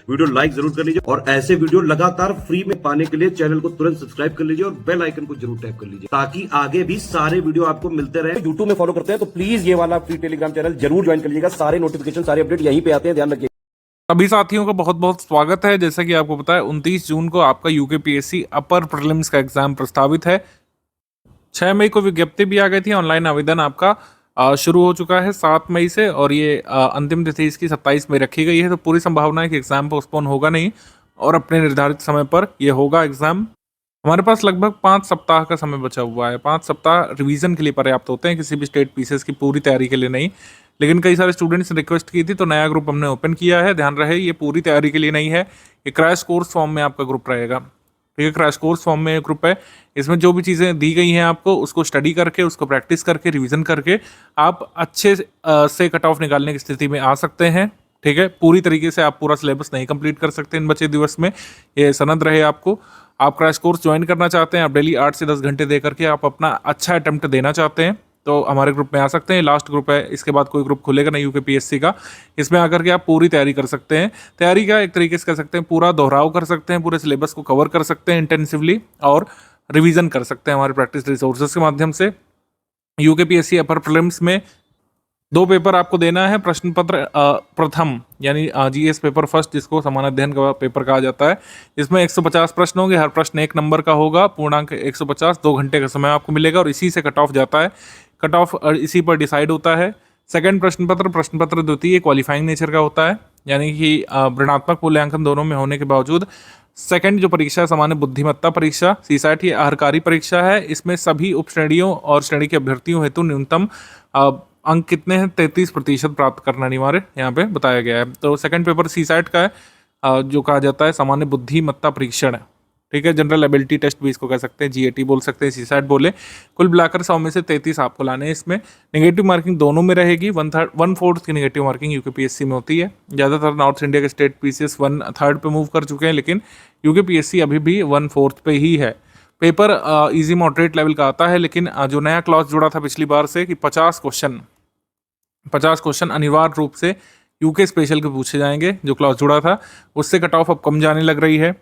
Video like जरूर कर लीजिए और ऐसे वीडियो लगातार फ्री में पाने के लिए चैनल को तुरंत सब्सक्राइब कर लीजिए और बेल आइकन को जरूर टैप कर लीजिए ताकि आगे भी सारे वीडियो आपको मिलते रहे। यूट्यूब में फॉलो करते हैं तो प्लीज ये वाला फ्री टेलीग्राम चैनल जरूर ज्वाइन कर लीजिएगा। सारे नोटिफिकेशन सारे अपडेट यहीं पे आते हैं, ध्यान रखिए। सभी साथियों का बहुत बहुत स्वागत है। जैसा कि आपको पता है 29 जून को आपका यूकेपीएससी अपर प्रीलिम्स का एग्जाम प्रस्तावित है। 6 मई को विज्ञप्ति भी आ गई थी। ऑनलाइन आवेदन आपका शुरू हो चुका है 7 मई से और ये अंतिम तिथि इसकी 27 मई रखी गई है। तो पूरी संभावना है कि एग्जाम पोस्टपोन होगा नहीं और अपने निर्धारित समय पर ये होगा एग्जाम। हमारे पास लगभग 5 सप्ताह का समय बचा हुआ है। 5 सप्ताह रिवीजन के लिए पर्याप्त होते हैं, किसी भी स्टेट पीसेस की पूरी तैयारी के लिए नहीं। लेकिन कई सारे स्टूडेंट्स ने रिक्वेस्ट की थी तो नया ग्रुप हमने ओपन किया है। ध्यान रहे ये पूरी तैयारी के लिए नहीं है, ये क्रैश कोर्स फॉर्म में आपका ग्रुप रहेगा। ठीक है, क्रैश कोर्स फॉर्म में ग्रुप है। इसमें जो भी चीज़ें दी गई हैं आपको उसको स्टडी करके, उसको प्रैक्टिस करके, रिवीजन करके आप अच्छे से कट ऑफ निकालने की स्थिति में आ सकते हैं। ठीक है, पूरी तरीके से आप पूरा सिलेबस नहीं कंप्लीट कर सकते इन बचे दिवस में, ये सनद रहे आपको। आप क्रैश कोर्स ज्वाइन करना चाहते हैं, आप डेली 8 से 10 घंटे दे करके आप अपना अच्छा अटेम्प्ट देना चाहते हैं तो हमारे ग्रुप में आ सकते हैं। लास्ट ग्रुप है, इसके बाद कोई ग्रुप खुलेगा नहीं यूकेपीएससी का। इसमें आकर के आप पूरी तैयारी कर सकते हैं। तैयारी का एक तरीके से कर सकते हैं, पूरा दोहराव कर सकते हैं, पूरे सिलेबस को कवर कर सकते हैं इंटेंसिवली और रिवीजन कर सकते हैं हमारे प्रैक्टिस रिसोर्सेज के माध्यम से। यूकेपीएससी अपर प्रीलिम्स में 2 पेपर आपको देना है। प्रश्न पत्र प्रथम यानी जीएस पेपर फर्स्ट, जिसको समान अध्ययन का पेपर कहा जाता है। इसमें 150 प्रश्न होंगे, हर प्रश्न 1 नंबर का होगा, पूर्णांक 150, 2 घंटे का समय आपको मिलेगा और इसी से कट ऑफ जाता है। कट ऑफ इसी पर डिसाइड होता है। सेकंड प्रश्न पत्र द्वितीय क्वालिफाइंग नेचर का होता है, यानी कि ऋणात्मक मूल्यांकन दोनों में होने के बावजूद सेकंड जो परीक्षा है सामान्य बुद्धिमत्ता परीक्षा सीसैट, ये अहर्कारी परीक्षा है। इसमें सभी उप श्रेणियों और श्रेणी के अभ्यर्थियों हेतु न्यूनतम अंक कितने हैं, 33% प्राप्त करना अनिवार्य यहाँ पे बताया गया है। तो सेकंड पेपर सीसैट का है, जो कहा जाता है सामान्य बुद्धिमत्ता परीक्षण। ठीक है, जनरल एबिलिटी टेस्ट भी इसको कह सकते हैं, जीएटी बोल सकते हैं, सीसैट बोले। कुल मिलाकर 100 में से 33 आपको लाने हैं। इसमें नेगेटिव मार्किंग दोनों में रहेगी। 1/4 की नेगेटिव मार्किंग यूकेपीएससी में होती है। ज़्यादातर नॉर्थ इंडिया के स्टेट पीसीएस 1/3 पे मूव कर चुके हैं, लेकिन यूकेपीएससी अभी भी 1/4 पे ही है। पेपर ईजी मॉडरेट लेवल का आता है, लेकिन जो नया क्लॉज जुड़ा था पिछली बार से कि 50 क्वेश्चन अनिवार्य रूप से यूके स्पेशल के पूछे जाएंगे। जो क्लॉज जुड़ा था उससे कट ऑफ अब कम जाने लग रही है।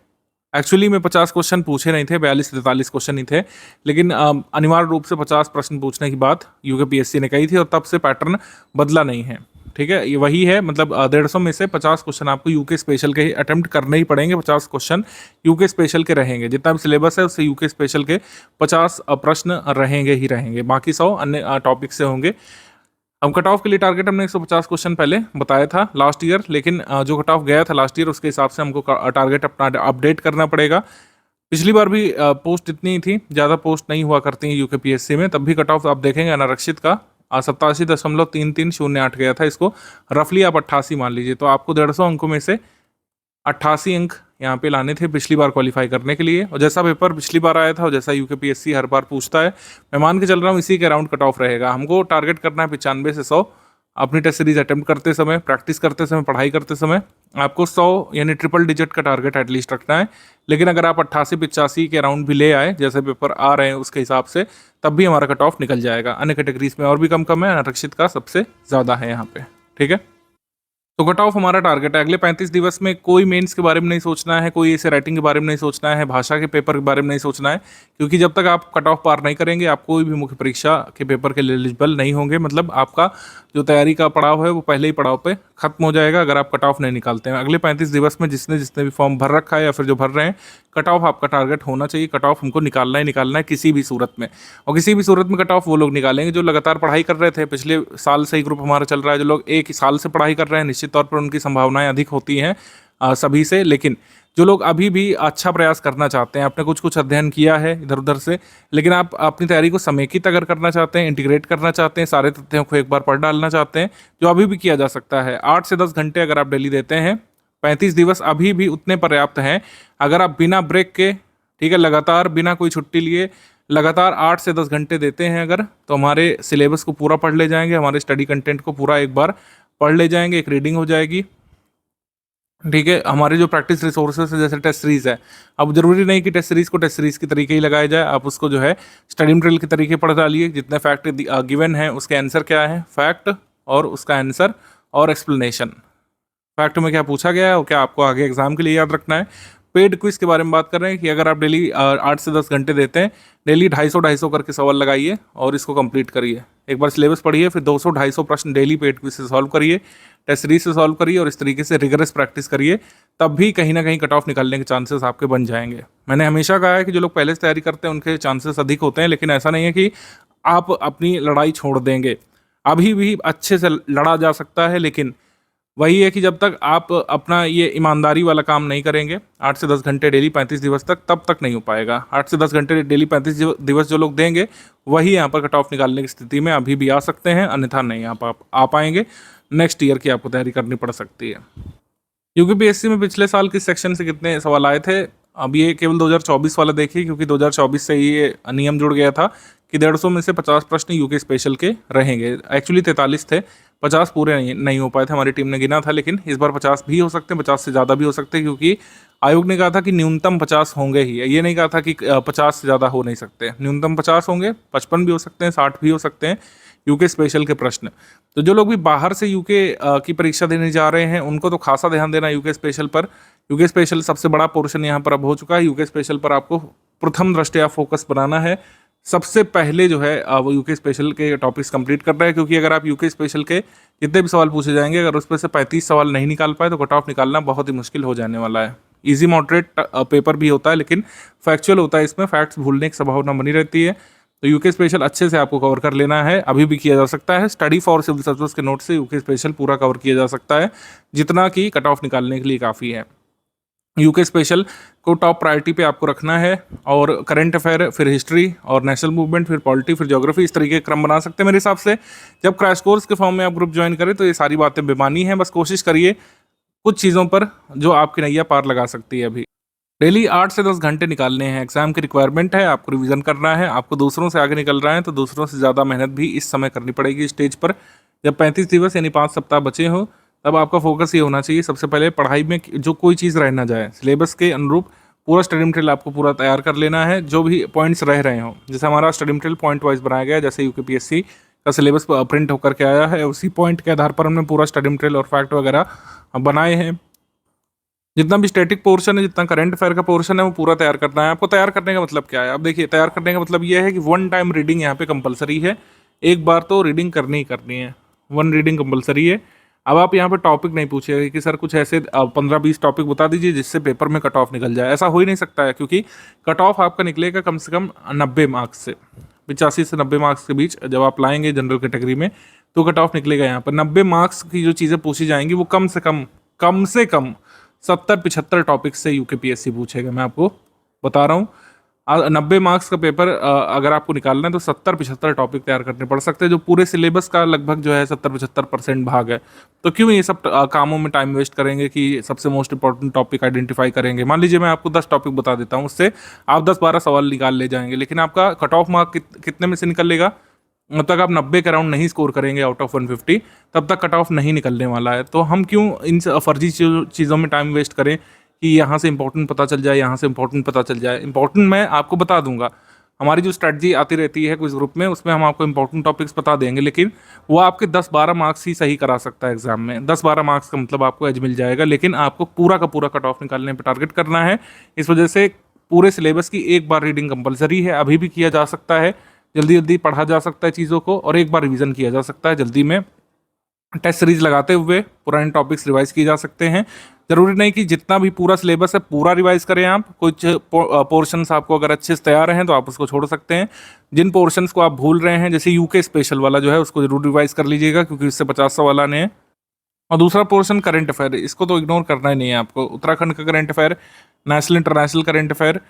एक्चुअली में 50 क्वेश्चन पूछे नहीं थे, 42 से 43 क्वेश्चन ही थे, लेकिन अनिवार्य रूप से 50 प्रश्न पूछने की बात यूकेपीएससी ने कही थी और तब से पैटर्न बदला नहीं है। ठीक है, ये वही है, मतलब 150 में से 50 क्वेश्चन आपको यूके स्पेशल के ही अटेम्प्ट करने ही पड़ेंगे। 50 क्वेश्चन यूके स्पेशल के रहेंगे, जितना भी सिलेबस है उससे यूके स्पेशल के 50 प्रश्न रहेंगे ही रहेंगे, बाकी 100 अन्य टॉपिक से होंगे। हम कट ऑफ के लिए टारगेट हमने 150 क्वेश्चन पहले बताया था लास्ट ईयर, लेकिन जो कट ऑफ गया था लास्ट ईयर उसके हिसाब से हमको टारगेट अपना अपडेट करना पड़ेगा। पिछली बार भी पोस्ट इतनी ही थी, ज़्यादा पोस्ट नहीं हुआ करती हैं यूकेपीएससी में, तब भी कट ऑफ आप देखेंगे अनारक्षित का 87.3308 गया था। इसको रफली आप 88 मान लीजिए, तो आपको 150 अंकों में से 88 अंक यहाँ पे लाने थे पिछली बार क्वालिफाई करने के लिए। और जैसा पेपर पिछली बार आया था और जैसा यूकेपीएससी हर बार पूछता है, मैं मान के चल रहा हूँ इसी के अराउंड कट ऑफ रहेगा। हमको टारगेट करना है 95 से 100। अपनी टेस्ट सीरीज अटेम्प्ट करते समय, प्रैक्टिस करते समय, पढ़ाई करते समय आपको 100 यानी ट्रिपल डिजिट का टारगेट एटलीस्ट रखना है। लेकिन अगर आप 88-85 के अराउंड भी ले आए, जैसे पेपर आ रहे हैं उसके हिसाब से, तब भी हमारा कट ऑफ निकल जाएगा। अन्य कैटेगरीज में और भी कम है, अनारक्षित का सबसे ज़्यादा है यहाँ पे। ठीक है, तो कट ऑफ हमारा टारगेट है। अगले 35 दिवस में कोई मेंस के बारे में नहीं सोचना है, कोई ऐसे राइटिंग के बारे में नहीं सोचना है, भाषा के पेपर के बारे में नहीं सोचना है, क्योंकि जब तक आप कट ऑफ पार नहीं करेंगे आप कोई भी मुख्य परीक्षा के पेपर के लिए एलिजिबल नहीं होंगे। मतलब आपका जो तैयारी का पड़ाव है वो पहले ही पड़ाव पे खत्म हो जाएगा अगर आप कट ऑफ नहीं निकालते हैं। अगले 35 दिवस में जिसने भी फॉर्म भर रखा है या फिर जो भर रहे हैं, कट ऑफ आपका टारगेट होना चाहिए। कट ऑफ हमको निकालना है किसी भी सूरत में। और किसी भी सूरत में कट ऑफ वो लोग निकालेंगे जो लगातार पढ़ाई कर रहे थे। पिछले साल से ही ग्रुप हमारा चल रहा है। जो लोग एक साल से पढ़ाई कर रहे हैं, निश्चित तौर पर उनकी संभावनाएं अधिक होती हैं सभी से। लेकिन जो लोग अभी भी अच्छा प्रयास करना चाहते हैं, आपने कुछ अध्ययन किया है इधर उधर से, लेकिन आप अपनी तैयारी को समेकित अगर करना चाहते हैं, इंटीग्रेट करना चाहते हैं, सारे तथ्यों को एक बार पढ़ डालना चाहते हैं, जो अभी भी किया जा सकता है। 8 से 10 घंटे अगर आप डेली देते हैं, 35 दिवस अभी भी उतने पर्याप्त हैं। अगर आप बिना ब्रेक के, ठीक है, लगातार बिना कोई छुट्टी लिए लगातार 8 से 10 घंटे देते हैं अगर, तो हमारे सिलेबस को पूरा पढ़ ले जाएंगे, हमारे स्टडी कंटेंट को पूरा एक बार पढ़ ले जाएंगे, एक रीडिंग हो जाएगी। ठीक है, हमारे जो प्रैक्टिस रिसोर्सेस है जैसे टेस्ट सीरीज है, अब जरूरी नहीं कि टेस्ट सीरीज को टेस्ट सीरीज के तरीके ही लगाया जाए, आप उसको जो है स्टडी मटेरियल के तरीके पढ़ डालिए। जितने फैक्ट गिवन है उसके आंसर क्या है, फैक्ट और उसका आंसर और एक्सप्लेनेशन, फैक्ट में क्या पूछा गया है और क्या आपको आगे एग्जाम के लिए याद रखना है। पेड क्विज के बारे में बात कर रहे हैं कि अगर आप डेली 8 से 10 घंटे देते हैं, डेली 250 करके सवाल लगाइए और इसको कंप्लीट करिए। एक बार सिलेबस पढ़िए, फिर 200-250 प्रश्न डेली पेड क्विज से सॉल्व करिए, टेस्ट सीरीज से सॉल्व करिए और इस तरीके से रिगरस प्रैक्टिस करिए, तब भी कहीं ना कहीं कट ऑफ निकालने के चांसेस आपके बन जाएंगे। मैंने हमेशा कहा है कि जो लोग पहले से तैयारी करते हैं उनके चांसेस अधिक होते हैं, लेकिन ऐसा नहीं है कि आप अपनी लड़ाई छोड़ देंगे। अभी भी अच्छे से लड़ा जा सकता है, लेकिन वही है कि जब तक आप अपना ये ईमानदारी वाला काम नहीं करेंगे 8 से 10 घंटे डेली 35 दिवस तक, तब तक नहीं हो पाएगा। 8 से 10 घंटे डेली 35 दिवस जो लोग देंगे वही यहाँ पर कट ऑफ निकालने की स्थिति में अभी भी आ सकते हैं, अन्यथा नहीं आ पाएंगे। नेक्स्ट ईयर की आपको तैयारी करनी पड़ सकती है। यूपीपीएससी में पिछले साल किस सेक्शन से कितने सवाल आए थे, अब ये केवल 2024 वाला देखिए, क्योंकि 2024 से ही ये नियम जुड़ गया था कि 150 में से 50 प्रश्न यूके स्पेशल के रहेंगे। एक्चुअली 43 थे, 50 पूरे नहीं हो पाए थे, हमारी टीम ने गिना था, लेकिन इस बार 50 भी हो सकते हैं, 50 से ज़्यादा भी हो सकते हैं, क्योंकि आयोग ने कहा था कि न्यूनतम 50 होंगे ही, ये नहीं कहा था कि 50 से ज़्यादा हो नहीं सकते। न्यूनतम 50 होंगे, 55 भी हो सकते हैं, 60 भी हो सकते हैं यूके स्पेशल के प्रश्न। तो जो लोग भी बाहर से यूके की परीक्षा देने जा रहे हैं उनको तो खासा ध्यान देना यूके स्पेशल पर। यूके स्पेशल सबसे बड़ा पोर्शन यहाँ पर अब हो चुका है। यूके स्पेशल पर आपको प्रथम दृष्टया फोकस बनाना है। सबसे पहले जो है वो यूके स्पेशल के टॉपिक्स कंप्लीट कर रहा है, क्योंकि अगर आप यूके स्पेशल के जितने भी सवाल पूछे जाएंगे, अगर उसमें से 35 सवाल नहीं निकाल पाए तो कट ऑफ निकालना बहुत ही मुश्किल हो जाने वाला है। इजी मॉडरेट पेपर भी होता है, लेकिन फैक्चुअल होता है, इसमें फैक्ट्स भूलने की संभावना बनी रहती है। तो यूके स्पेशल अच्छे से आपको कवर कर लेना है, अभी भी किया जा सकता है। स्टडी फॉर सिविल सर्विस के नोट से यूके स्पेशल पूरा कवर किया जा सकता है, जितना कि कट ऑफ निकालने के लिए काफ़ी है। यूके स्पेशल को टॉप प्रायोरिटी पे आपको रखना है, और करंट अफेयर, फिर हिस्ट्री और नेशनल मूवमेंट, फिर पॉलिटी, फिर ज्योग्राफी, इस तरीके का क्रम बना सकते हैं मेरे हिसाब से। जब क्रैश कोर्स के फॉर्म में आप ग्रुप ज्वाइन करें तो ये सारी बातें बेमानी हैं, बस कोशिश करिए कुछ चीज़ों पर जो आपकी नैया पार लगा सकती है। अभी डेली 8 से 10 घंटे निकालने हैं, एग्जाम की रिक्वायरमेंट है, आपको रिवीजन करना है, आपको दूसरों से आगे निकल रहा है तो दूसरों से ज़्यादा मेहनत भी इस समय करनी पड़ेगी स्टेज पर। जब 35 दिवस यानी 5 सप्ताह बचे हों, तब आपका फोकस ये होना चाहिए सबसे पहले पढ़ाई में जो कोई चीज़ रह ना जाए, सिलेबस के अनुरूप पूरा स्टडी मटेरियल आपको पूरा तैयार कर लेना है। जो भी पॉइंट्स रह रहे हों, जैसे हमारा स्टडी मटेरियल पॉइंट वाइज बनाया गया है, जैसे यूकेपीएससी का सिलेबस प्रिंट होकर के आया है, उसी पॉइंट के आधार पर हमने पूरा स्टडी मटेरियल और फैक्ट वगैरह बनाए हैं। जितना भी स्टैटिक पोर्शन है, जितना करंट अफेयर का पोर्शन है, वो पूरा तैयार करना है। आपको तैयार करने का मतलब क्या है, अब देखिए, तैयार करने का मतलब ये है कि 1 टाइम रीडिंग यहाँ पे कंपलसरी है, एक बार तो रीडिंग करनी ही करनी है, 1 रीडिंग कंपलसरी है। अब आप यहाँ पे टॉपिक नहीं पूछिएगा कि सर कुछ ऐसे 15-20 टॉपिक बता दीजिए जिससे पेपर में कट ऑफ निकल जाए, ऐसा हो ही नहीं सकता है, क्योंकि कट ऑफ आपका निकलेगा कम से कम 90 मार्क्स से, 85 से 90 मार्क्स के बीच जब आप लाएंगे जनरल कैटेगरी में, तो कट ऑफ निकलेगा यहाँ पर। 90 मार्क्स की जो चीज़ें पूछी जाएंगी वो कम से कम 70-75 टॉपिक से यूकेपीएससी पूछेगा, मैं आपको बता रहा हूँ। 90 मार्क्स का पेपर अगर आपको निकालना है तो 70-75 टॉपिक तैयार करने पड़ सकते हैं, जो पूरे सिलेबस का लगभग जो है 70-75% भाग है। तो क्यों ये सब कामों में टाइम वेस्ट करेंगे कि सबसे मोस्ट इंपॉर्टेंट टॉपिक आइडेंटिफाई करेंगे। मान लीजिए मैं आपको 10 टॉपिक बता देता हूँ, उससे आप 10-12 सवाल निकाल ले जाएंगे, लेकिन आपका कट ऑफ मार्क कितने में से निकलेगा, जब तक आप 90 के अराउंड नहीं स्कोर करेंगे आउट ऑफ 150, तब तक कट ऑफ नहीं निकलने वाला है। तो हम क्यों इन फर्जी चीज़ों में टाइम वेस्ट करें कि यहाँ से इंपॉर्टेंट पता चल जाए, यहाँ से इंपॉर्टेंट पता चल जाए। इंपॉर्टेंट मैं आपको बता दूंगा, हमारी जो स्ट्रैटेजी आती रहती है कुछ ग्रुप में, उसमें हम आपको इंपॉर्टेंट टॉपिक्स बता देंगे, लेकिन वो आपके 10-12 मार्क्स ही सही करा सकता है एग्जाम में। 10-12 मार्क्स का मतलब आपको एज मिल जाएगा, लेकिन आपको पूरा का पूरा कट ऑफ निकालने पर टारगेट करना है। इस वजह से पूरे सिलेबस की एक बार रीडिंग कंपलसरी है, अभी भी किया जा सकता है, जल्दी जल्दी पढ़ा जा सकता है चीज़ों को, और एक बार रिवीजन किया जा सकता है जल्दी में। टेस्ट सीरीज लगाते हुए पुराने टॉपिक्स रिवाइज किए जा सकते हैं। जरूरी नहीं कि जितना भी पूरा सिलेबस है पूरा रिवाइज करें आप, कुछ पोर्शंस आपको अगर अच्छे से तैयार हैं तो आप उसको छोड़ सकते हैं। जिन पोर्शंस को आप भूल रहे हैं, जैसे यूके स्पेशल वाला जो है, उसको जरूर रिवाइज कर लीजिएगा, क्योंकि इससे 50 सवाल आने हैं। और दूसरा पोर्शन करंट अफेयर, इसको तो इग्नोर करना ही नहीं है आपको। उत्तराखंड का current affair, national international current affair,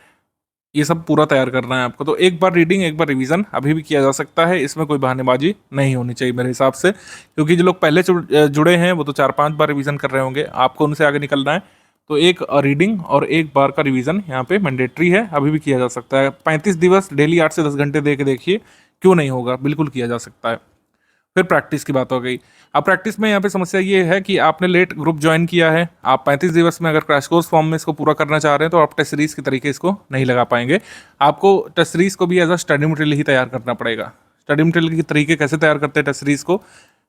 ये सब पूरा तैयार करना है आपको। तो एक बार रीडिंग एक बार रिवीजन अभी भी किया जा सकता है, इसमें कोई बहानेबाजी नहीं होनी चाहिए मेरे हिसाब से, क्योंकि जो लोग पहले जुड़े हैं वो तो 4-5 बार रिवीजन कर रहे होंगे, आपको उनसे आगे निकलना है। तो एक रीडिंग और एक बार का रिवीजन यहाँ पे मैंडेटरी है, अभी भी किया जा सकता है। 35 दिवस डेली 8 से 10 घंटे दे के देखिए, क्यों नहीं होगा, बिल्कुल किया जा सकता है। फिर प्रैक्टिस की बात हो गई। अब प्रैक्टिस में यहाँ पे समस्या ये है कि आपने लेट ग्रुप ज्वाइन किया है, आप 35 दिवस में अगर क्रैश कोर्स फॉर्म में इसको पूरा करना चाह रहे हैं तो आप टेस्ट सीरीज के तरीके इसको नहीं लगा पाएंगे। आपको टेस्ट सीरीज को भी एज अ स्टडी मटेरियल ही तैयार करना पड़ेगा। स्टडी मटेरियल के तरीके कैसे तैयार करते हैं टेस्ट सीरीज को,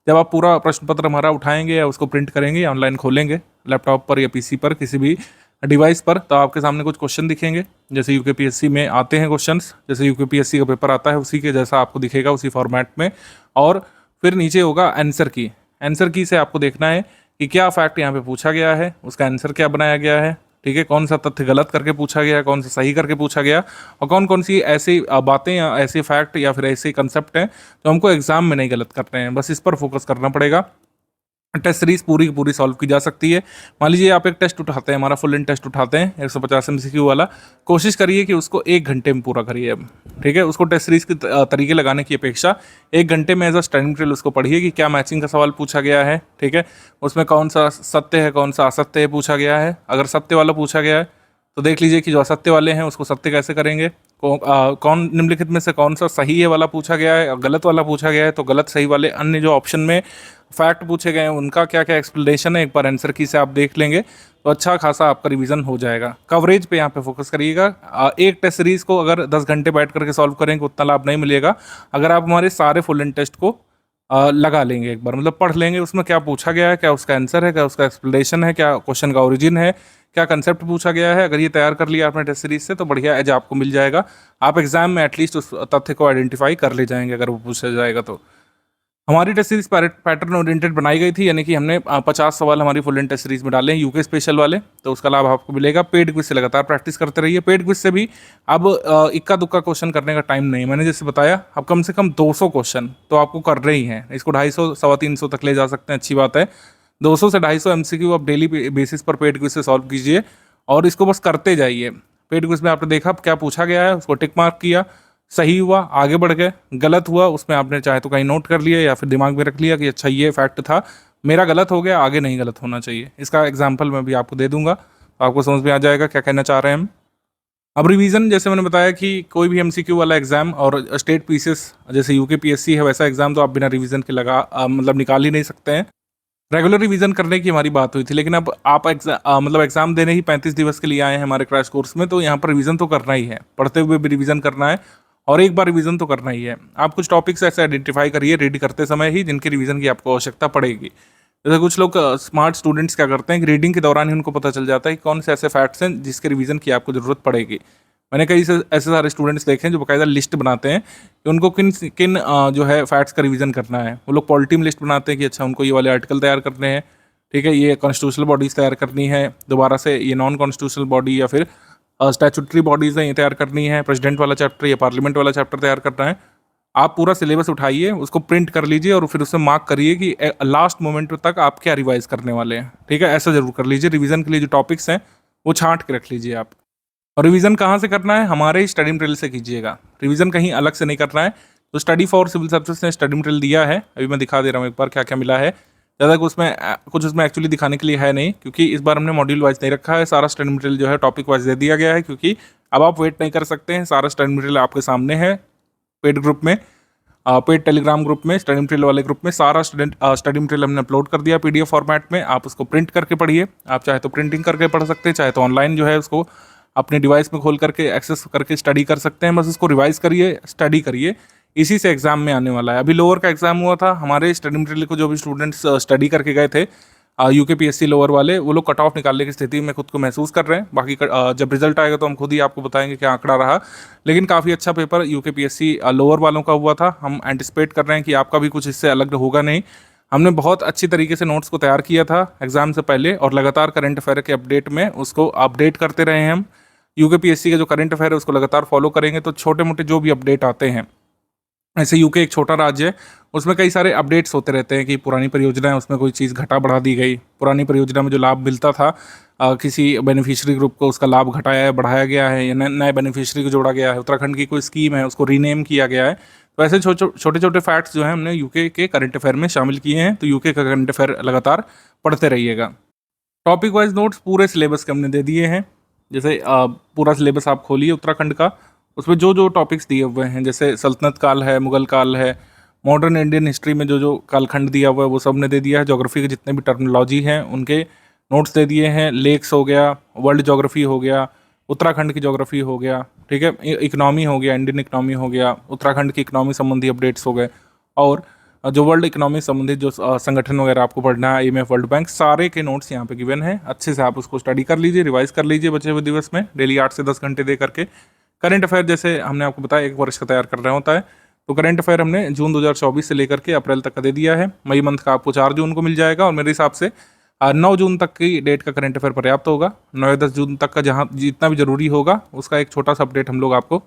जब आप पूरा प्रश्न पत्र हमारा उठाएंगे या उसको प्रिंट करेंगे या ऑनलाइन खोलेंगे लैपटॉप पर या पीसी पर किसी भी डिवाइस पर, तो आपके सामने कुछ क्वेश्चन दिखेंगे जैसे यूकेपीएससी में आते हैं क्वेश्चंस, जैसे यूकेपीएससी का पेपर आता है उसी के जैसा आपको दिखेगा उसी फॉर्मेट में। और फिर नीचे होगा आंसर की। आंसर की से आपको देखना है कि क्या फैक्ट यहाँ पे पूछा गया है, उसका आंसर क्या बनाया गया है, ठीक है, कौन सा तथ्य गलत करके पूछा गया, कौन सा सही करके पूछा गया, और कौन कौन सी ऐसी बातें या ऐसे फैक्ट या फिर ऐसे कंसेप्ट हैं जो हमको एग्जाम में नहीं गलत करने हैं। बस इस पर फोकस करना पड़ेगा। टेस्ट सीरीज पूरी की पूरी सॉल्व की जा सकती है। मान लीजिए आप एक टेस्ट उठाते हैं, हमारा फुल इन टेस्ट उठाते हैं 150 MCQ वाला, कोशिश करिए कि उसको 1 घंटे में पूरा करिए अब, ठीक है। उसको टेस्ट सीरीज के तरीके लगाने की अपेक्षा 1 घंटे में एज अ स्टडी मटेरियल उसको पढ़िए कि क्या मैचिंग का सवाल पूछा गया है, ठीक है, उसमें कौन सा सत्य है कौन सा असत्य है पूछा गया है। अगर सत्य वाला पूछा गया है तो देख लीजिए कि जो असत्य वाले हैं उसको सत्य कैसे करेंगे, कौन निम्नलिखित में से कौन सा सही है वाला पूछा गया है, और गलत वाला पूछा गया है तो गलत सही वाले अन्य जो ऑप्शन में फैक्ट पूछे गए हैं उनका क्या क्या एक्सप्लेनेशन है, एक बार आंसर की से आप देख लेंगे तो अच्छा खासा आपका रिवीजन हो जाएगा। कवरेज पे यहाँ पे फोकस करिएगा। एक टेस्ट सीरीज को अगर 10 घंटे बैठ करके सॉल्व करेंगे उतना लाभ नहीं मिलेगा। अगर आप हमारे सारे फुल एंड टेस्ट को लगा लेंगे एक बार, मतलब पढ़ लेंगे उसमें क्या पूछा गया है, क्या उसका आंसर है, क्या उसका एक्सप्लेनेशन है, क्या क्वेश्चन का ओरिजिन है, क्या कंसेप्ट पूछा गया है, अगर ये तैयार कर लिया आपने टेस्ट सीरीज से तो बढ़िया एज आपको मिल जाएगा। आप एग्जाम में एटलीस्ट उस तथ्य को आइडेंटिफाई कर ले जाएंगे अगर वो पूछा जाएगा तो। हमारी टेस्ट सीरीज पैटर्न ओरिएंटेड बनाई गई थी, यानी कि हमने 50 सवाल हमारी फुल एंड टेस्ट सीरीज में डाले हैं यूके स्पेशल वाले, तो उसका लाभ आपको मिलेगा। पेड क्विज से लगातार प्रैक्टिस करते रहिए। पेड क्विज से भी अब इक्का दुक्का क्वेश्चन करने का टाइम नहीं है। मैंने जैसे बताया अब कम से कम 200 क्वेश्चन तो आपको कर रहे ही हैं। इसको 250 350 तक ले जा सकते हैं, अच्छी बात है। 200 से 250 MCQ आप डेली बेसिस पर पेड क्विज से सॉल्व कीजिए और इसको बस करते जाइए। पेड क्विज में आपने देखा क्या पूछा गया है, उसको टिक मार्क किया, सही हुआ आगे बढ़ गए, गलत हुआ उसमें आपने चाहे तो कहीं नोट कर लिया या फिर दिमाग में रख लिया कि अच्छा ये फैक्ट था, मेरा गलत हो गया, आगे नहीं गलत होना चाहिए। इसका एग्जाम्पल मैं भी आपको दे दूंगा तो आपको समझ में आ जाएगा क्या कहना चाह रहे हैं हम। अब रिवीजन, जैसे मैंने बताया कि कोई भी MCQ वाला एग्जाम और स्टेट पीसीएस जैसे यूकेपीएससी है वैसा एग्जाम तो आप बिना रिवीजन के मतलब निकाल ही नहीं सकते हैं। रेगुलर रिवीजन करने की हमारी बात हुई थी, लेकिन अब आप मतलब एग्जाम देने ही 35 दिवस के लिए आए हैं हमारे क्रैश कोर्स में, तो यहाँ पर रिवीजन तो करना ही है, पढ़ते हुए भी रिवीजन करना है और एक बार रिवीजन तो करना ही है। आप कुछ टॉपिक्स ऐसे आइडेंटिफाई करिए रीड करते समय ही जिनकी रिवीजन की आपको आवश्यकता पड़ेगी। जैसे कुछ लोग स्मार्ट स्टूडेंट्स क्या करते हैं कि रीडिंग के दौरान ही उनको पता चल जाता है कि कौन से ऐसे फैक्ट्स हैं जिसके रिवीजन की आपको ज़रूरत पड़ेगी। मैंने कई ऐसे सारे स्टूडेंट्स देखे हैं जो बाकायदा लिस्ट बनाते हैं कि उनको किन किन जो है फैक्ट्स का रिवीजन करना है। वो लोग पॉलिटी में लिस्ट बनाते हैं कि अच्छा उनको ये वाले आर्टिकल तैयार करने हैं, ठीक है, ये कॉन्स्टिट्यूशनल बॉडीज़ तैयार करनी है, दोबारा से ये नॉन कॉन्स्टिट्यूशनल बॉडी या फिर स्टैचुटरी बॉडीज़ हैं ये तैयार करनी है, प्रेसिडेंट वाला चैप्टर या पार्लियामेंट वाला चैप्टर तैयार करना है। आप पूरा सिलेबस उठाइए, उसको प्रिंट कर लीजिए और फिर उसमें मार्क करिए कि लास्ट मोमेंट तक आप क्या रिवाइज करने वाले हैं, ठीक है। ऐसा जरूर कर लीजिए। रिवीजन के लिए जो टॉपिक्स हैं वो छांट के रख लीजिए आप। और रिवीजन कहाँ से करना है, हमारे ही स्टडी मटेरियल से कीजिएगा। रिवीजन कहीं अलग से नहीं करना है। तो स्टडी फॉर सिविल सर्विसेज ने स्टडी मटेरियल दिया है, अभी मैं दिखा दे रहा हूँ एक बार क्या क्या मिला है। ज़्यादा कुछ उसमें एक्चुअली दिखाने के लिए है नहीं, क्योंकि इस बार हमने मॉड्यूल वाइज नहीं रखा है, सारा स्टडी मटेरियल जो है टॉपिक वाइज दे दिया गया है, क्योंकि अब आप वेट नहीं कर सकते हैं। सारा स्टडी मटेरियल आपके सामने है पेड ग्रुप में, पेड टेलीग्राम ग्रुप में, स्टडी मटेरियल वाले ग्रुप में सारा स्टडी मटेरियल हमने अपलोड कर दिया PDF फॉर्मेट में। आप उसको प्रिंट करके पढ़िए। आप चाहे तो प्रिंटिंग करके पढ़ सकते हैं, चाहे तो ऑनलाइन जो है उसको अपने डिवाइस में खोल करके एक्सेस करके स्टडी कर सकते हैं। बस उसको रिवाइज करिए, स्टडी करिए, इसी से एग्जाम में आने वाला है। अभी लोअर का एग्जाम हुआ था, हमारे स्टडी मटेरियल को जो भी स्टूडेंट्स स्टडी करके गए थे यूकेपीएससी लोअर वाले, वो लोग कट ऑफ निकालने की स्थिति में खुद को महसूस कर रहे हैं। बाकी जब रिजल्ट आएगा तो हम खुद ही आपको बताएंगे क्या आंकड़ा रहा। लेकिन काफ़ी अच्छा पेपर यूकेपीएससी लोअर वालों का हुआ था। हम एंटिसिपेट कर रहे हैं कि आपका भी कुछ इससे अलग होगा नहीं। हमने बहुत अच्छी तरीके से नोट्स को तैयार किया था एग्जाम से पहले और लगातार करंट अफेयर के अपडेट में उसको अपडेट करते रहे हैं हम। यूकेपीएससी का जो करंट अफेयर है उसको लगातार फॉलो करेंगे तो छोटे मोटे जो भी अपडेट आते हैं, ऐसे यूके एक छोटा राज्य है, उसमें कई सारे अपडेट्स होते रहते हैं कि पुरानी परियोजना है उसमें कोई चीज़ घटा बढ़ा दी गई, पुरानी परियोजना में जो लाभ मिलता था किसी बेनिफिशियरी ग्रुप को उसका लाभ घटाया है, बढ़ाया गया है, या नए बेनिफिशियरी को जोड़ा गया है, उत्तराखंड की कोई स्कीम है उसको रीनेम किया गया है। तो ऐसे छोटे छोटे फैक्ट्स जो हैं हमने यूके के करंट अफेयर में शामिल किए हैं। तो यूके का करंट अफेयर लगातार पढ़ते रहिएगा। टॉपिक वाइज नोट्स पूरे सिलेबस के हमने दे दिए हैं। जैसे पूरा सिलेबस आप खोलिए उत्तराखंड का, उसमें जो जो टॉपिक्स दिए हुए हैं, जैसे सल्तनत काल है, मुगल काल है, मॉडर्न इंडियन हिस्ट्री में जो जो कालखंड दिया हुआ है वो सब ने दे दिया है। ज्योग्राफी के जितने भी टर्मिनोलॉजी हैं उनके नोट्स दे दिए हैं। लेक्स हो गया, वर्ल्ड ज्योग्राफी हो गया, उत्तराखंड की ज्योग्राफी हो गया, ठीक है, इकनॉमी हो गया, इंडियन इकनॉमी हो गया, उत्तराखंड की इकनॉमी संबंधी अपडेट्स हो गए। और जो वर्ल्ड इकोनॉमी संबंधित जो संगठन वगैरह आपको पढ़ना है, IMF, वर्ल्ड बैंक, सारे के नोट्स यहाँ पे गिवन है। अच्छे से आप उसको स्टडी कर लीजिए, रिवाइज कर लीजिए बचे हुए दिवस में, डेली 8 से 10 घंटे दे करके। करंट अफेयर जैसे हमने आपको बताया 1 वर्ष का तैयार करना होता है, तो करंट अफेयर हमने जून 2024 से लेकर के अप्रैल तक का दे दिया है। मई मंथ का आपको 4 जून को मिल जाएगा, और मेरे हिसाब से 9 जून तक की डेट का करंट अफेयर पर्याप्त होगा। 9 या 10 जून तक का जहाँ जितना भी जरूरी होगा उसका एक छोटा सा अपडेट हम लोग आपको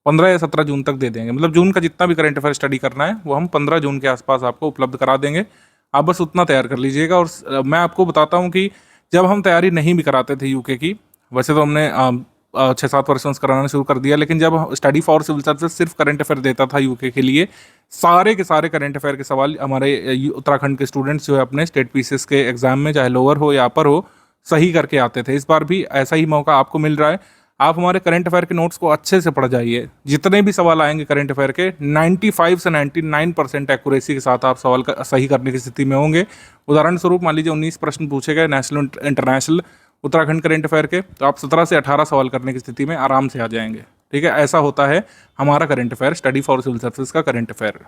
15 या 17 जून तक दे देंगे। मतलब जून का जितना भी करंट अफेयर स्टडी करना है वो हम 15 जून के आसपास आपको उपलब्ध करा देंगे। आप बस उतना तैयार कर लीजिएगा। और मैं आपको बताता हूँ कि जब हम तैयारी नहीं भी कराते थे यूके की, वैसे तो हमने 6-7 वर्षों से कराना शुरू कर दिया, लेकिन जब स्टडी फॉर सिविल सर्विसेज सिर्फ करंट अफेयर देता था यूके के लिए, सारे के सारे करंट अफेयर के सवाल हमारे उत्तराखंड के स्टूडेंट्स जो है अपने स्टेट पीसीएस के एग्जाम में, चाहे लोअर हो या अपर हो, सही करके आते थे। इस बार भी ऐसा ही मौका आपको मिल रहा है। आप हमारे करंट अफेयर के नोट्स को अच्छे से पढ़ जाइए। जितने भी सवाल आएंगे करंट अफेयर के 95 से 99% एक्यूरेसी के साथ आप सवाल सही करने की स्थिति में होंगे। उदाहरण स्वरूप मान लीजिए 19 प्रश्न पूछे गए national international Uttarakhand current affair के, तो आप 17 से 18 सवाल करने की स्थिति में आराम से आ जाएंगे। ठीक है, ऐसा होता है हमारा current affair, study for civil services का करंट अफेयर।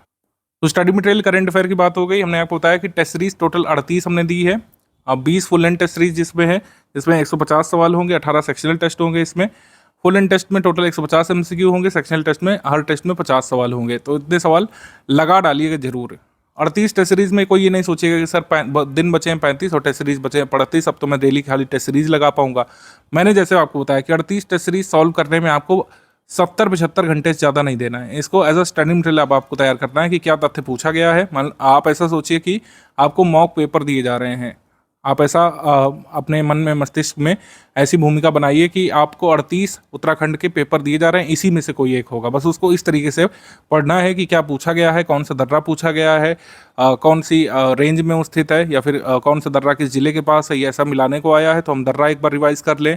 तो स्टडी मटेरियल करंट अफेयर की बात हो गई। हमने आपको बताया कि टेस्ट सीरीज टोटल 38 हमने दी है। अब 20 फुल एंड टेस्ट सीरीज जिसमें है, जिसमें 150 सवाल होंगे, 18 सेक्शनल टेस्ट होंगे। इसमें फुल एंड टेस्ट में टोटल 150 MCQ होंगे, सेक्शनल टेस्ट में हर टेस्ट में 50 सवाल होंगे। तो इतने सवाल लगा डालिएगा जरूर। 38 टेस्ट सीरीज में कोई ये नहीं सोचेगा कि सर दिन बचे हैं 35 और टेस्ट सीरीज बचे हैं 38, अब तो मैं डेली खाली टेस्ट सीरीज लगा पाऊंगा। मैंने जैसे आपको बताया कि 38 टेस्ट सीरीज सॉल्व करने में आपको 70-75 घंटे से ज़्यादा नहीं देना है। इसको एज अ स्टडी मटेरियल अब आपको तैयार करना है कि क्या तथ्य पूछा गया है। मान आप ऐसा सोचिए कि आपको मॉक पेपर दिए जा रहे हैं। आप ऐसा अपने मन में, मस्तिष्क में ऐसी भूमिका बनाइए कि आपको 38 उत्तराखंड के पेपर दिए जा रहे हैं, इसी में से कोई एक होगा। बस उसको इस तरीके से पढ़ना है कि क्या पूछा गया है, कौन सा दर्रा पूछा गया है, कौन सी रेंज में वो स्थित है, या फिर कौन सा दर्रा किस जिले के पास है। ये ऐसा मिलाने को आया है तो हम दर्रा एक बार रिवाइज कर लें।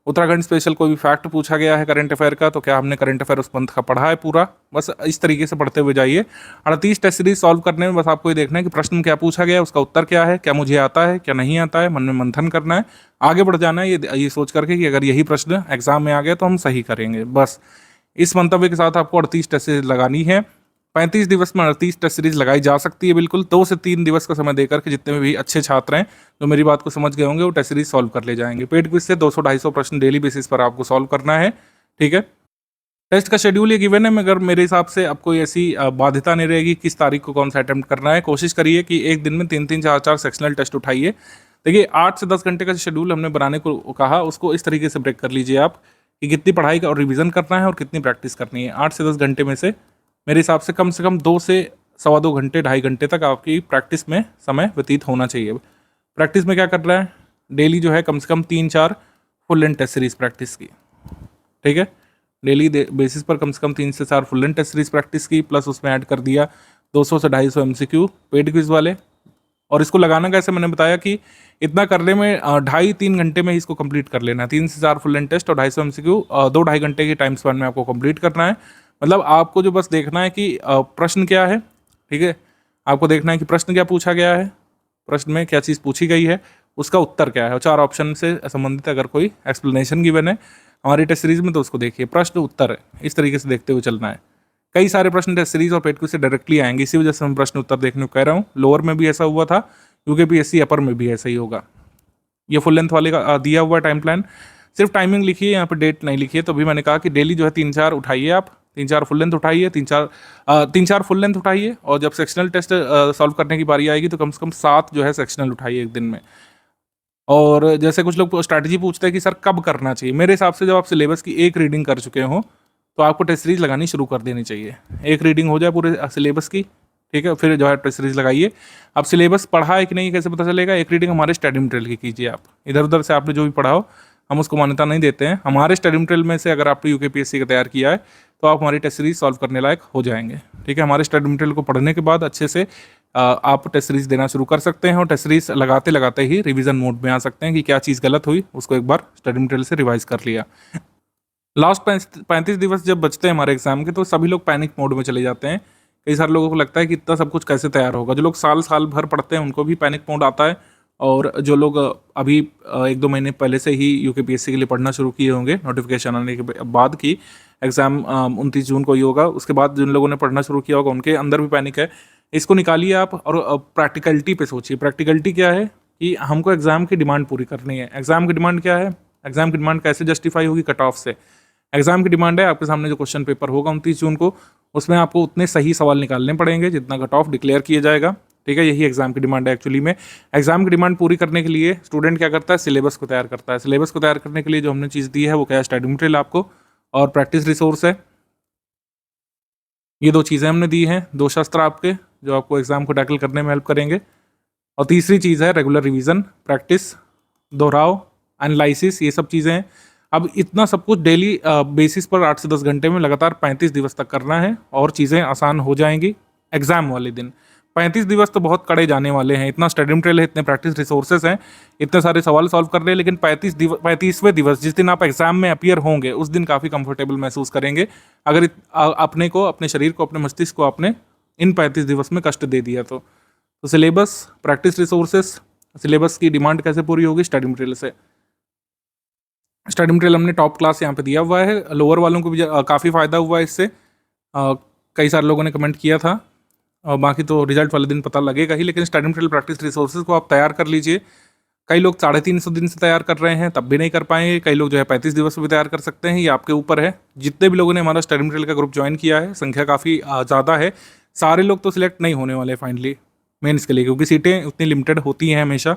उत्तराखंड स्पेशल कोई भी फैक्ट पूछा गया है करंट अफेयर का, तो क्या हमने करंट अफेयर उस मंथ का पढ़ा है पूरा। बस इस तरीके से पढ़ते हुए जाइए। 38 टेस्ट सीरीज सॉल्व करने में बस आपको ये देखना है कि प्रश्न क्या पूछा गया है, उसका उत्तर क्या है, क्या मुझे आता है, क्या नहीं आता है। मन में मंथन करना है, आगे बढ़ जाना है ये सोच करके कि अगर यही प्रश्न एग्जाम में आ गया तो हम सही करेंगे। बस इस मंतव्य के साथ आपको 38 टेस्ट सीरीज लगानी है। 35 दिवस में 38 टेस्ट सीरीज लगाई जा सकती है बिल्कुल। 2 से 3 दिवस का समय देकर के जितने भी अच्छे छात्र हैं जो मेरी बात को समझ गए होंगे वो टेस्ट सीरीज सॉल्व कर ले जाएंगे। पेड क्विज से 200-250 प्रश्न डेली बेसिस पर आपको सॉल्व करना है। ठीक है, टेस्ट का शेड्यूल ये गिवन है, मगर मेरे हिसाब से अब कोई ऐसी बाध्यता नहीं रहेगी किस तारीख को कौन सा अटेम्प्ट करना है। कोशिश करिए कि एक दिन में 3-3, 4-4 सेक्शनल टेस्ट उठाइए। देखिए 8 से 10 घंटे का शेड्यूल हमने बनाने को कहा, उसको इस तरीके से ब्रेक कर लीजिए आप कि कितनी पढ़ाई का और रिविजन करना है और कितनी प्रैक्टिस करनी है। 8 से 10 घंटे में से मेरे हिसाब से कम 2 से 2.25 घंटे, 2.5 घंटे तक आपकी प्रैक्टिस में समय व्यतीत होना चाहिए। प्रैक्टिस में क्या कर रहा है, डेली जो है कम से कम 3-4 full end test series practice की। ठीक है, डेली बेसिस पर कम से कम 3 से 4 full end test series practice की, प्लस उसमें ऐड कर दिया 200 से 250 MCQ पेड क्विज वाले। और इसको लगाना कैसे, मैंने बताया कि इतना करने में 2.5-3 घंटे में इसको कंप्लीट कर लेना है। 3 से 4 फुल एंड टेस्ट और 250 MCQ 2-2.5 घंटे के टाइम स्पैन में आपको कंप्लीट करना है। मतलब आपको जो बस देखना है कि प्रश्न क्या है। ठीक है, आपको देखना है कि प्रश्न क्या पूछा गया है, प्रश्न में क्या चीज़ पूछी गई है, उसका उत्तर क्या है, और 4 ऑप्शन से संबंधित अगर कोई एक्सप्लेनेशन गिवन है हमारी टेस्ट सीरीज में तो उसको देखिए, प्रश्न उत्तर है, इस तरीके से देखते हुए चलना है। कई सारे प्रश्न टेस्ट सीरीज और पेड क्विज से डायरेक्टली आएंगे, इसी वजह से हम प्रश्न उत्तर देखने को कह रहा हूँ। लोअर में भी ऐसा हुआ था, UKPSC अपर में भी ऐसा ही होगा। ये फुल लेंथ वाले का दिया हुआ टाइम प्लान, सिर्फ टाइमिंग लिखिए, यहाँ पे डेट नहीं लिखिए। तो भी मैंने कहा कि डेली जो है 3-4 उठाइए, आप 3-4 फुल लेंथ उठाइए, 3-4 फुल लेंथ उठाइए। और जब सेक्शनल टेस्ट सॉल्व करने की बारी आएगी तो कम से कम 7 जो है सेक्शनल उठाइए एक दिन में। और जैसे कुछ लोग स्ट्रैटेजी पूछते हैं कि सर कब करना चाहिए, मेरे हिसाब से जब आप सिलेबस की एक रीडिंग कर चुके हो तो आपको टेस्ट सीरीज लगानी शुरू कर देनी चाहिए। एक रीडिंग हो जाए पूरे सिलेबस की, ठीक है, फिर जो है टेस्ट सीरीज लगाइए। अब सिलेबस पढ़ा है कि नहीं कैसे पता चलेगा, एक रीडिंग हमारे स्टडी मटेरियल की कीजिए। आप इधर उधर से आपने जो भी पढ़ा हो हम उसको मान्यता नहीं देते हैं। हमारे स्टडी मटेरियल में से अगर आपने UKPSC का तैयार किया है तो आप हमारी टेस्ट सीरीज सॉल्व करने लायक हो जाएंगे। ठीक है, हमारे स्टडी मटेरियल को पढ़ने के बाद अच्छे से आप टेस्ट सीरीज देना शुरू कर सकते हैं और टेस्ट सीरीज लगाते लगाते ही रिवीजन मोड में आ सकते हैं कि क्या चीज़ गलत हुई, उसको एक बार स्टडी मटेरियल से रिवाइज कर लिया। लास्ट 35 दिवस जब बचते हैं हमारे एग्जाम के तो सभी लोग पैनिक मोड में चले जाते हैं। कई सारे लोगों को लगता है कि इतना सब कुछ कैसे तैयार होगा। जो लोग साल भर पढ़ते हैं उनको भी पैनिक मोड आता है, और जो लोग अभी 1-2 महीने पहले से ही UKPSC के लिए पढ़ना शुरू किए होंगे, नोटिफिकेशन आने के बाद की एग्ज़ाम 29 जून को ही होगा, उसके बाद जिन लोगों ने पढ़ना शुरू किया होगा उनके अंदर भी पैनिक है इसको निकालिए आप और प्रैक्टिकलिटी पे सोचिए। प्रैक्टिकलिटी क्या है कि हमको एग्जाम की डिमांड पूरी करनी है। एग्जाम की डिमांड क्या है? एग्जाम की डिमांड कैसे जस्टिफाई होगी? कट ऑफ से। एग्जाम की डिमांड है आपके सामने जो क्वेश्चन पेपर होगा 29 जून को, उसमें आपको उतने सही सवाल निकालने पड़ेंगे जितना कट ऑफ डिक्लेयर किया जाएगा। ठीक है, यही एग्जाम की डिमांड है एक्चुअली में। एग्जाम की डिमांड पूरी करने के लिए स्टूडेंट क्या करता है? सिलेबस को तैयार करता है। सिलेबस को तैयार करने के लिए जो हमने चीज़ दी है वो क्या है? स्टडी मटेरियल आपको और प्रैक्टिस रिसोर्स है। ये दो चीज़ें हमने दी हैं, दो शस्त्र आपके जो आपको एग्जाम को टैकल करने में हेल्प करेंगे। और तीसरी चीज़ है रेगुलर रिवीजन, प्रैक्टिस, दोहराव, एनालिसिस, ये सब चीज़ें हैं। अब इतना सब कुछ डेली बेसिस पर 8 से 10 घंटे में लगातार 35 दिवस तक करना है और चीज़ें आसान हो जाएंगी एग्जाम वाले दिन। 35 दिवस तो बहुत कड़े जाने वाले हैं। इतना स्टडी मटेरियल है, इतने प्रैक्टिस रिसोर्सेज हैं, इतने सारे सवाल सॉल्व कर रहे हैं, लेकिन 35वें दिवस जिस दिन आप एग्जाम में अपीयर होंगे उस दिन काफ़ी कंफर्टेबल महसूस करेंगे अगर अपने को, अपने शरीर को, अपने मस्तिष्क को आपने इन 35 दिवस में कष्ट दे दिया तो सिलेबस, प्रैक्टिस रिसोर्सेस, सिलेबस की डिमांड कैसे पूरी होगी? स्टडी मटेरियल से। स्टडी मटेरियल हमने टॉप क्लास यहाँ पे दिया हुआ है। लोअर वालों को भी काफ़ी फ़ायदा हुआ है इससे। कई सारे लोगों ने कमेंट किया था। और बाकी तो रिजल्ट वाले दिन पता लगेगा ही, लेकिन स्टडी मटेरियल प्रैक्टिस रिसोर्सेज को आप तैयार कर लीजिए। कई लोग 350 दिन से तैयार कर रहे हैं तब भी नहीं कर पाएंगे। कई लोग जो है 35 दिवस में भी तैयार कर सकते हैं, ये आपके ऊपर है। जितने भी लोगों ने हमारा स्टडी मटेरियल का ग्रुप ज्वाइन किया है, संख्या काफ़ी ज़्यादा है। सारे लोग तो सिलेक्ट नहीं होने वाले फाइनली मेंस के लिए, क्योंकि सीटें उतनी लिमिटेड होती हैं हमेशा।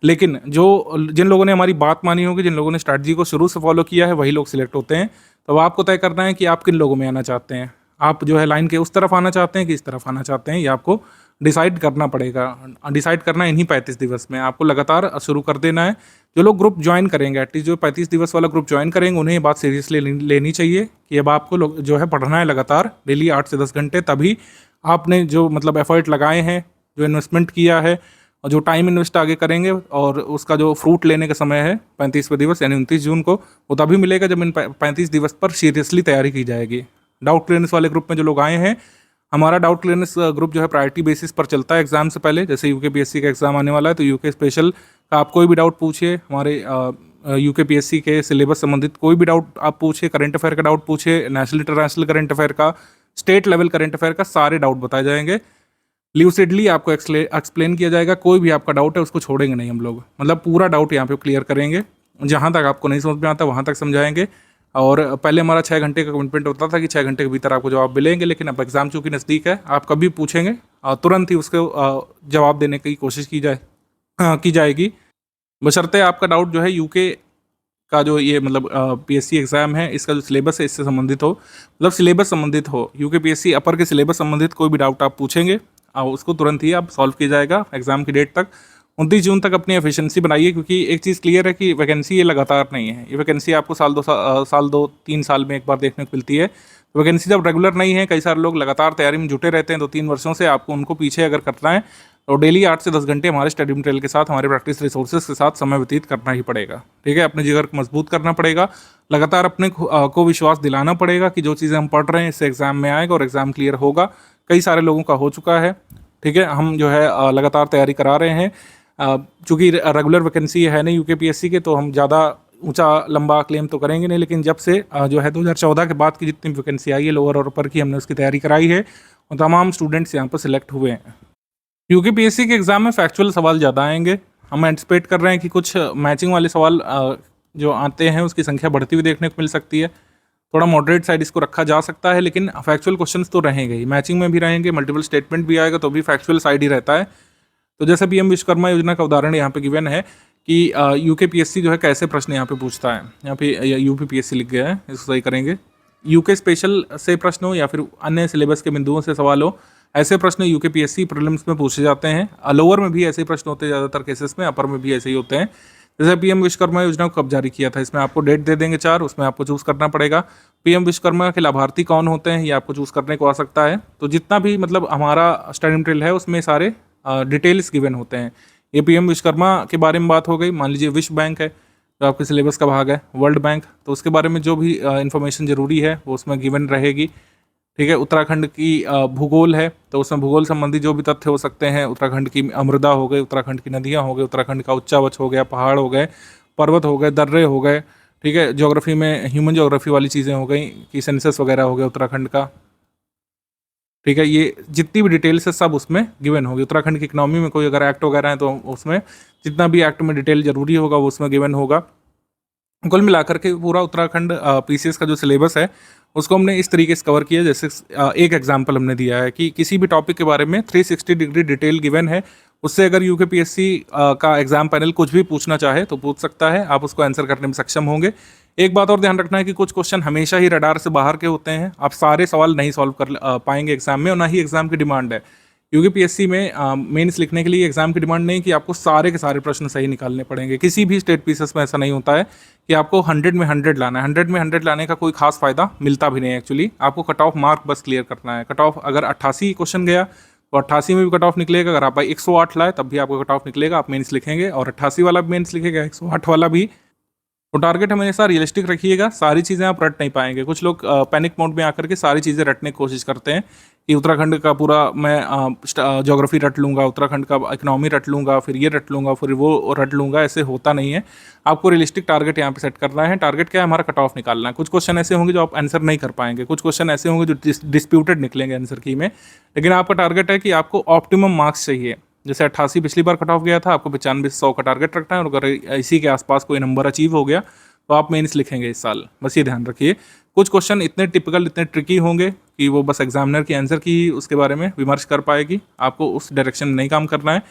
लेकिन जिन लोगों ने हमारी बात मानी होगी, जिन लोगों ने स्ट्रैटेजी को शुरू से फॉलो किया है, वही लोग सिलेक्ट होते हैं। तो आपको तय करना है कि आप किन लोगों में आना चाहते हैं। आप जो है लाइन के उस तरफ आना चाहते हैं कि इस तरफ आना चाहते हैं, ये आपको डिसाइड करना पड़ेगा। डिसाइड करना इन्हीं 35 दिवस में आपको लगातार शुरू कर देना है। जो लोग ग्रुप ज्वाइन करेंगे, एटलीस्ट जो 35 दिवस वाला ग्रुप ज्वाइन करेंगे, उन्हें ये बात सीरियसली लेनी चाहिए कि अब आपको जो है पढ़ना है लगातार डेली 8 से 10 घंटे। तभी आपने जो मतलब एफर्ट लगाए हैं, जो इन्वेस्टमेंट किया है और जो टाइम इन्वेस्ट आगे करेंगे, और उसका जो फ्रूट लेने का समय है 35वें दिवस यानी 29 जून को, वो तभी मिलेगा जब इन 35 दिवस पर सीरियसली तैयारी की जाएगी। डाउट क्लियरेंस वाले ग्रुप में जो लोग आए हैं, हमारा डाउट क्लियरेंस ग्रुप जो है प्रायोरिटी बेसिस पर चलता है एग्जाम से पहले। जैसे यूकेपीएससी का एग्जाम आने वाला है तो यूके स्पेशल का आप कोई भी डाउट पूछिए, हमारे यूकेपीएससी के सिलेबस संबंधित कोई भी डाउट आप पूछिए, करंट अफेयर का डाउट पूछिए, नेशनल इंटरनेशनल करंट अफेयर का, स्टेट लेवल करंट अफेयर का, सारे डाउट बताए जाएंगे। ल्यूसिडली आपको एक्सप्लेन किया जाएगा। कोई भी आपका डाउट है उसको छोड़ेंगे नहीं हम लोग, मतलब पूरा डाउट यहाँ पे क्लियर करेंगे। जहाँ तक आपको नहीं समझ में आता वहाँ तक समझाएंगे। और पहले हमारा 6 घंटे का कमिटमेंट होता था कि 6 घंटे के भीतर आपको जवाब मिलेंगे, लेकिन अब एग्जाम चूँकि नज़दीक है, आप कभी पूछेंगे तुरंत ही उसके जवाब देने की कोशिश की जाएगी, बशर्ते आपका डाउट जो है यूके का जो ये मतलब पीएससी एग्जाम है इसका जो सिलेबस है इससे संबंधित हो, मतलब सिलेबस संबंधित हो, यूके पीएससी अपर के सिलेबस संबंधित कोई भी डाउट आप पूछेंगे उसको तुरंत ही आप सॉल्व किया जाएगा एग्जाम की डेट तक। 29 जून तक अपनी एफिशिएंसी बनाइए, क्योंकि एक चीज़ क्लियर है कि वैकेंसी ये लगातार नहीं है। ये वैकेंसी आपको साल 2-3 साल में एक बार देखने को मिलती है। तो वैकेंसी जब रेगुलर नहीं है, कई सारे लोग लगातार तैयारी में जुटे रहते हैं 2-3 वर्षों से, आपको उनको पीछे अगर करना है तो डेली 8 से 10 घंटे हमारे स्टडी मटेरियल के साथ, हमारे प्रैक्टिस रिसोर्सेज के साथ समय व्यतीत करना ही पड़ेगा। ठीक है, अपने जिगर को मजबूत करना पड़ेगा, लगातार अपने को विश्वास दिलाना पड़ेगा कि जो चीज़ें हम पढ़ रहे हैं इससे एग्जाम में आएगा और एग्जाम क्लियर होगा। कई सारे लोगों का हो चुका है। ठीक है, हम जो है लगातार तैयारी करा रहे हैं। चूँकि रेगुलर वैकेंसी है नहीं यूकेपीएससी के, तो हम ज़्यादा ऊंचा लंबा क्लेम तो करेंगे नहीं, लेकिन जब से जो है 2014 के बाद की जितनी वैकेंसी आई है लोअर और अपर की, हमने उसकी तैयारी कराई है और तमाम स्टूडेंट्स यहाँ पर सिलेक्ट हुए हैं। यूकेपीएससी के एग्ज़ाम में फैक्चुअल सवाल ज़्यादा आएंगे। हम एंटिसिपेट कर रहे हैं कि कुछ मैचिंग वाले सवाल जो आते हैं उसकी संख्या बढ़ती हुई देखने को मिल सकती है। थोड़ा मॉडरेट साइड इसको रखा जा सकता है, लेकिन फैक्चुअल क्वेश्चंस तो रहेंगे ही, मैचिंग में भी रहेंगे, मल्टीपल स्टेटमेंट भी आएगा तो भी फैक्चुअल साइड ही रहता है। तो जैसे पीएम विश्वकर्मा योजना का उदाहरण यहाँ पे गिवन है कि यूकेपीएससी जो है कैसे प्रश्न यहाँ पे पूछता है। यहाँ पे यूपीपीएससी लिख गया है, इसको सही करेंगे। यूके स्पेशल से प्रश्न हो या फिर अन्य सिलेबस के बिंदुओं से सवाल हो, ऐसे प्रश्न यूकेपीएससी प्रीलिम्स में पूछे जाते हैं। लोअर में भी ऐसे प्रश्न होते हैं ज़्यादातर केसेस में, अपर में भी ऐसे ही होते हैं। जैसे पीएम विश्वकर्मा योजना को कब जारी किया था, इसमें आपको डेट दे देंगे 4, उसमें आपको चूज़ करना पड़ेगा। पीएम विश्वकर्मा के लाभार्थी कौन होते हैं ये आपको चूज़ करने को आ सकता है। तो जितना भी मतलब हमारा स्टडी मटेरियल है उसमें सारे डिटेल्स गिवन होते हैं। ये पीएम विश्वकर्मा के बारे में बात हो गई। मान लीजिए विश्व बैंक है जो आपके सिलेबस का भाग है, वर्ल्ड बैंक, तो उसके बारे में जो भी इन्फॉर्मेशन ज़रूरी है वो उसमें गिवन रहेगी। ठीक है, उत्तराखंड की भूगोल है तो उसमें भूगोल संबंधी जो भी तथ्य हो सकते हैं, उत्तराखंड की मृदा हो गई, उत्तराखंड की नदियाँ हो गई, उत्तराखंड का उच्चावच हो गया, पहाड़ हो गए, पर्वत हो गए, दर्रे हो गए। ठीक है, ज्योग्राफी में ह्यूमन ज्योग्राफी वाली चीज़ें हो गई कि सेंसस वगैरह हो गया उत्तराखंड का। ठीक है, ये जितनी भी डिटेल्स है सब उसमें गिवन होगी। उत्तराखंड की इकोनॉमी में कोई अगर एक्ट वगैरह है तो उसमें जितना भी एक्ट में डिटेल जरूरी होगा वो उसमें गिवन होगा। कुल मिलाकर के पूरा उत्तराखंड पीसीएस का जो सिलेबस है उसको हमने इस तरीके से कवर किया। जैसे एक एग्जांपल हमने दिया है कि किसी भी टॉपिक के बारे में 360 डिग्री डिटेल गिवन है, उससे अगर यूकेपीएससी का एग्जाम पैनल कुछ भी पूछना चाहे तो पूछ सकता है, आप उसको आंसर करने में सक्षम होंगे। एक बात और ध्यान रखना है कि कुछ क्वेश्चन हमेशा ही रडार से बाहर के होते हैं, आप सारे सवाल नहीं सॉल्व कर पाएंगे एग्जाम में, और ना ही एग्जाम की डिमांड है। यूकेपीएससी में मेंस लिखने के लिए एग्जाम की डिमांड नहीं कि आपको सारे के सारे प्रश्न सही निकालने पड़ेंगे। किसी भी स्टेट पीसेस में ऐसा नहीं होता है कि आपको 100 में 100 लाना है। 100 में 100 लाने का कोई खास फायदा मिलता भी नहीं है एक्चुअली। आपको कट ऑफ मार्क बस क्लियर करना है। कट ऑफ अगर 88 क्वेश्चन गया तो 88 में भी कट ऑफ निकलेगा। अगर आप 108 लाए तब भी आपको कट ऑफ निकलेगा, आप मेंस लिखेंगे, और 88 वाला भी मेंस लिखेगा, 108 वाला भी। तो टारगेट हमेशा रियलिस्टिक रखिएगा, सारी चीज़ें आप रट नहीं पाएंगे। कुछ लोग पैनिक मोड में आकर के सारी चीज़ें रटने की कोशिश करते हैं कि उत्तराखंड का पूरा मैं ज्योग्राफी रट लूँगा, उत्तराखंड का इकोनॉमी रट लूँगा, फिर ये रट लूँगा, फिर वो रट लूँगा। ऐसे होता नहीं है। आपको रियलिस्टिक टारगेट यहाँ पे सेट करना है। टारगेट क्या है? हमारा कट ऑफ निकालना है। कुछ क्वेश्चन ऐसे होंगे जो आप आंसर नहीं कर पाएंगे, कुछ क्वेश्चन ऐसे होंगे जो डिस्प्यूटेड निकलेंगे आंसर की में, लेकिन आपका टारगेट है कि आपको ऑप्टिमम मार्क्स चाहिए। जैसे 88 पिछली बार कट ऑफ गया था, आपको 95-100 का टारगेट रखना है, और अगर इसी के आसपास कोई नंबर अचीव हो गया तो आप मेंस लिखेंगे इस साल। बस ये ध्यान रखिए। कुछ क्वेश्चन इतने टिपिकल, इतने ट्रिकी होंगे कि वो बस एग्जामिनर की आंसर की ही उसके बारे में विमर्श कर पाएगी। आपको उस डायरेक्शन में नहीं काम करना है।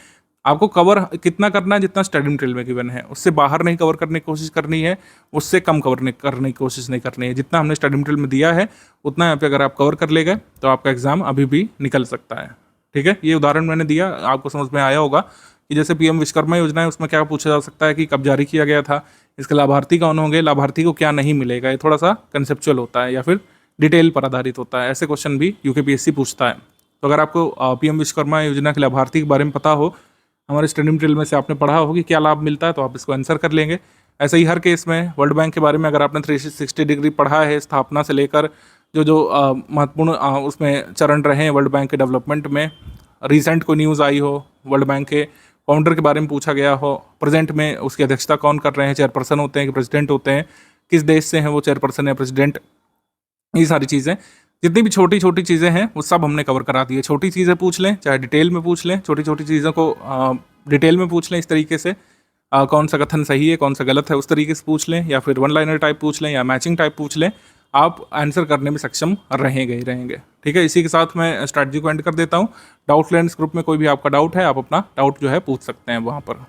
आपको कवर कितना करना है? जितना स्टडी मटेरियल में गिवन है, उससे बाहर नहीं कवर करने की कोशिश करनी है, उससे कम करने की कोशिश नहीं करनी है। जितना हमने स्टडी मटेरियल में दिया है उतना यहाँ पे अगर आप कवर कर ले गए तो आपका एग्जाम अभी भी निकल सकता है। ठीक है, ये उदाहरण मैंने दिया, आपको समझ में आया होगा कि जैसे पीएम विश्वकर्मा योजना है, उसमें क्या पूछा जा सकता है कि कब जारी किया गया था, इसके लाभार्थी कौन होंगे, लाभार्थी को क्या नहीं मिलेगा। ये थोड़ा सा कंसेप्चुअल होता है या फिर डिटेल पर आधारित होता है। ऐसे क्वेश्चन भी यूकेपीएससी पूछता है। तो अगर आपको पीएम विश्वकर्मा योजना के लाभार्थी के बारे में पता हो, हमारे स्टडी मटेरियल में से आपने पढ़ा हो कि क्या लाभ मिलता है, तो आप इसको आंसर कर लेंगे। ऐसे ही हर केस में वर्ल्ड बैंक के बारे में अगर आपने 360 डिग्री पढ़ा है, स्थापना से लेकर जो महत्वपूर्ण उसमें चरण रहे हैं वर्ल्ड बैंक के डेवलपमेंट में, रिसेंट को न्यूज़ आई हो, वर्ल्ड बैंक के फाउंडर के बारे में पूछा गया हो, प्रेजेंट में उसकी अध्यक्षता कौन कर रहे हैं, चेयरपर्सन होते हैं कि प्रेसिडेंट होते हैं, किस देश से हैं वो चेयरपर्सन या प्रेसिडेंट, ये सारी चीज़ें, जितनी भी छोटी छोटी चीज़ें हैं वो सब हमने कवर करा दी है। छोटी चीज़ें पूछ लें चाहे डिटेल में पूछ लें, छोटी छोटी चीज़ों को डिटेल में पूछ लें इस तरीके से, कौन सा कथन सही है कौन सा गलत है उस तरीके से पूछ लें, या फिर वन लाइनर टाइप पूछ लें या मैचिंग टाइप पूछ लें, आप आंसर करने में सक्षम रहेंगे ही रहेंगे। ठीक है, इसी के साथ मैं स्ट्रैटेजी को एंड कर देता हूँ। डाउट क्लियरेंस ग्रुप में कोई भी आपका डाउट है, आप अपना डाउट जो है पूछ सकते हैं वहाँ पर।